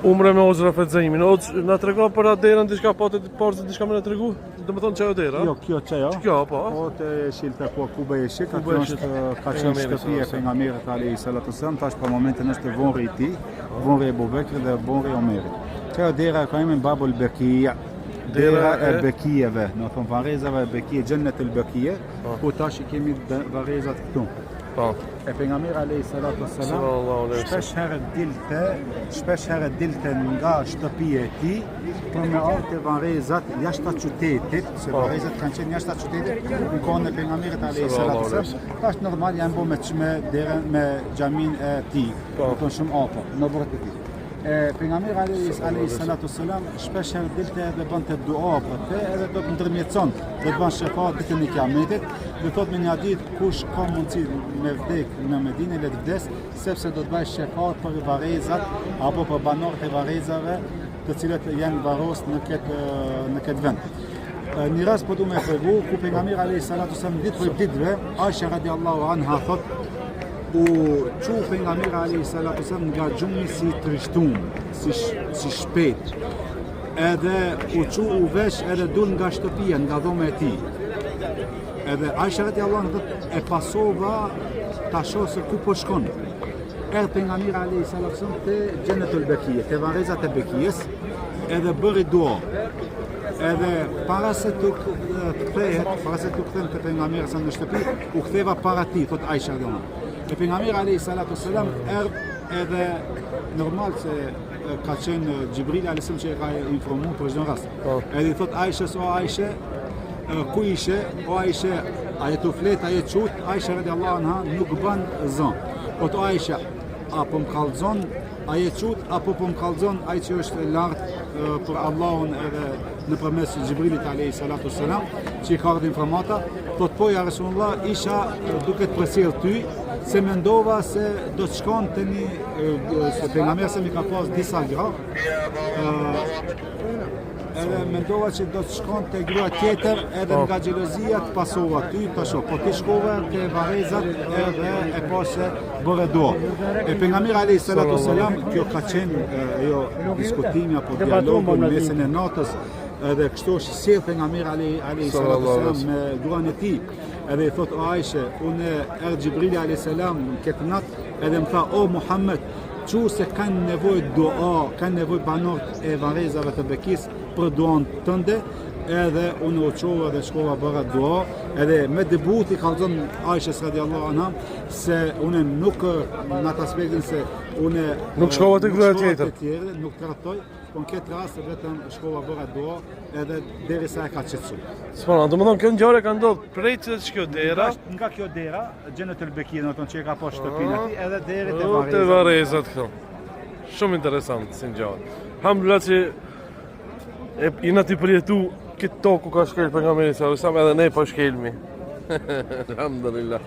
Umre me Ozra Fexeimin. Na trego për atë derën diçka po të portë diçka më na tregu? Domethënë çajo dera? Jo, kjo çajo. Kjo po. Po të shilta po Kuba e shik, atë është ka qenë shtëpi e pejgamberit alayhi salatu wasallam, tash për momentin është vonri i tij, vonri e Bubekrit dhe vonri i Omerit. Çajo dera ka emrin Babul Bekia. Dera e Bekijeve, do thon varrezave e Bekije, Xhennet el Bekije, ku tash i kemi varrezat këtu. Po. E pejgamberi alayhi salatu wasallam shpesh herë dilte nga shtëpia e tij për me ardhur varrezat jashtë qytetit, se varrezat kanë qenë jashtë qytetit në kohën e pejgamberit alayhi salatu wasallam. Tash normal janë bërë me derën me xhamin e tij, do thon shumë afër në burrët e tij. Pejgamberi alayhi salatu wasallam shpesh herë dilte dhe bënte dua për të, edhe do të ndërmjetson, do të bën shefat ditën e Kiametit, do thotë me një ditë kush ka mundësi me vdek në Medinë le të vdes, sepse do të bëj shefat për varrezat apo për banorët e varrezave, të cilët janë varros në këtë vend. Një rast po du me tregu ku pejgamberi alayhi salatu wasallam ditë për ditëve, Aisha radiallahu anha thotë u çu pejgamberi alayhi salatu wasallam nga gjumi si trishtum, si shpejt. Edhe u çu u vesh edhe dul nga shtëpia, nga dhoma e tij. Edhe Aisha radiallahu anha e pasova ta shoh se ku po shkon. Pejgamberi alayhi salatu wasallam te Xhennetul Bekije, te varrezat e Bekijes, edhe bëri dua. Edhe para se të kthehet te pejgamberi sa në shtëpi, u ktheva para tij, thot Aisha radiallahu anha. E pejgamberi alayhi salatu wasallam edhe normal se ka qenë Xhibril alayhi salam që e ka informuar për çdo rast. Edhe i thot Aishës, o Aisha, ku ishe? O Aisha, a je të flet, a je çut? Aisha radiallahu anha nuk bën zon. Po to Aisha, apo më kallzon, a je çut apo po më kallzon ai që është lart për Allahun edhe nëpërmes Xhibrilit alayhi salatu wasalam, që i ka dhënë informata, thot po ja Rasulullah, isha duke të përsell ty, se mendova se do të shkon të një, se pejgamberi sa mi ka pas disa gra, edhe mendova që do të shkon të grua tjetër, edhe nga xhelozia të pasova ty, të shoh, po ti shkove te varrezat edhe e pashe bëre dua. E pejgamberi alayhi salatu wasalam, kjo ka qenë diskutimi apo dialogu në mesën e natës, edhe kështu është sjell pejgamberi alayhi salatu wasalam me gruan e tij. Edhe i thot o Aisha, unë Xhibrili alayhi salam këtë natë edhe më tha o Muhammed, çu se kanë nevojë dua, kanë nevojë banorët e varrezave të Bekis për duan tënde, edhe unë u çova dhe shkova bëra dua, edhe me debut i kallzon Aisha radiallahu anha se unë nuk në atë aspektin se unë nuk shkova te gruaja tjetër, nuk trahtoj, po në këtë rast vetëm shkova bëra dua edhe derisa e ka qetësuar. S'po, domethënë kjo ngjarje ka ndodhur prej ç'kjo dera, nga kjo dera, Xhennetul Bekije, domethënë që e ka pas shtëpinë aty, edhe deri te varrezat. Te varrezat këto. Shumë interesant si ngjarje. Alhamdulillah që jena ti përjetu këtë tokë ku ka shkel pejgamberi sa edhe ne po shkelmi. Alhamdulillah.